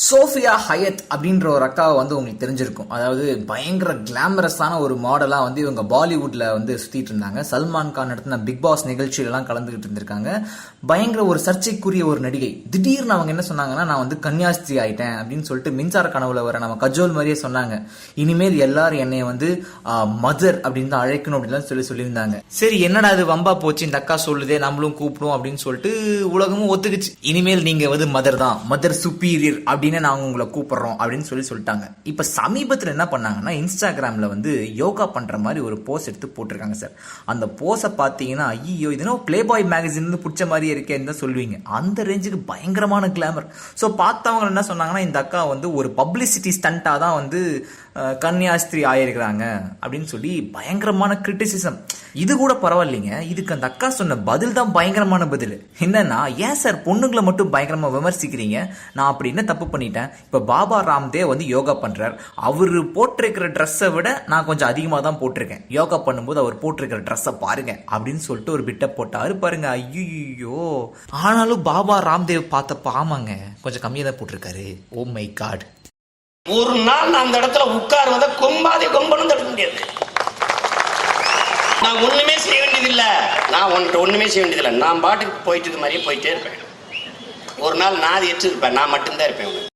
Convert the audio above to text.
Sofia Hayat அப்படின்ற ஒரு அக்காவை உங்களுக்கு தெரிஞ்சிருக்கும். அதாவது பயங்கர கிளாமரஸான ஒரு மாடலா இவங்க பாலிவுட்ல சுத்திட்டு இருந்தாங்க. சல்மான் கான் நடத்தின பிக் பாஸ் நிகழ்ச்சியிலாம் கலந்துகிட்டு இருந்திருக்காங்க. பயங்கர ஒரு சர்ச்சைக்குரிய ஒரு நடிகை. திடீர்னு அவங்க என்ன சொன்னாங்கன்னா, நான் கன்னியாஸ்திரி ஆயிட்டேன் அப்படின்னு சொல்லிட்டு மின்சார கனவுல வர நம்ம கஜோல் மாதிரியே சொன்னாங்க. இனிமேல் எல்லாரும் என்னைய மதர் அப்படின்னு தான் அழைக்கணும் அப்படின்னு சொல்லியிருந்தாங்க. சரி, என்னடா இது வம்பா போச்சு, இந்த அக்கா சொல்லுதே, நம்மளும் கூப்பிடுவோம் அப்படின்னு சொல்லிட்டு உலகமும் ஒத்துக்குச்சு. இனிமேல் நீங்க மதர் தான், மதர் சுப்பீரியர் அப்படின்னு நாங்க உங்களை கூப்பிடுறோம் அப்படின்னு சொல்லிட்டாங்க. இப்ப சமீபத்தில் என்ன பண்ணாங்கன்னா, இன்ஸ்டாகிராம்ல யோகா பண்ற மாதிரி ஒரு போஸ்ட் எடுத்து போட்டிருக்காங்க சார். அந்த போஸை பார்த்தீங்கன்னா, ஐயோ இதுனா பிளே பாய் மேகசின் பிடிச்ச மாதிரி இருக்கேன்னு தான் சொல்லுவீங்க. அந்த ரேஞ்சுக்கு பயங்கரமான கிளாமர். ஸோ பார்த்தவங்க என்ன சொன்னாங்கன்னா, இந்த அக்கா ஒரு பப்ளிசிட்டி ஸ்டண்டா தான் கன்னியாஸ்திரி ஆயிருக்கிறாங்க அப்படின்னு சொல்லி பயங்கரமான கிரிட்டிசிசம். இது கூட பரவாயில்லைங்க, இதுக்கு அந்த அக்கா சொன்ன பதில் தான் பயங்கரமான பதில். என்னன்னா, ஏன் சார் பொண்ணுங்களை மட்டும் பயங்கரமா விமர்சிக்கிறீங்க, நான் அப்படி என்ன தப்பு பண்ணிட்டேன்? இப்ப பாபா ராம்தேவ் யோகா பண்றார். அவரு போட்டிருக்கிற ட்ரெஸ்ஸை விட நான் கொஞ்சம் அதிகமா தான் போட்டிருக்கேன். யோகா பண்ணும்போது அவர் போட்டிருக்கிற ட்ரெஸ்ஸை பாருங்க அப்படின்னு சொல்லிட்டு ஒரு பிட்ட போட்டாரு பாருங்க. ஐயோ, ஆனாலும் பாபா ராம்தேவ் பார்த்தப்ப ஆமாங்க, கொஞ்சம் கம்மியா தான் போட்டிருக்காரு. Oh my god. ஒரு நாள் நான் அந்த இடத்துல உட்காருவதை கொம்பாதே கொம்பனும் தடுக்க முடியாது. நான் ஒண்ணுமே செய்ய வேண்டியதில்லை. ஒண்ணுமே செய்ய வேண்டியதில்லை. நான் பாட்டுக்கு போயிட்டு மாதிரியே போயிட்டே இருப்பேன். ஒரு நாள் நான் எட்டு இருப்பேன், நான் மட்டும்தான் இருப்பேன்.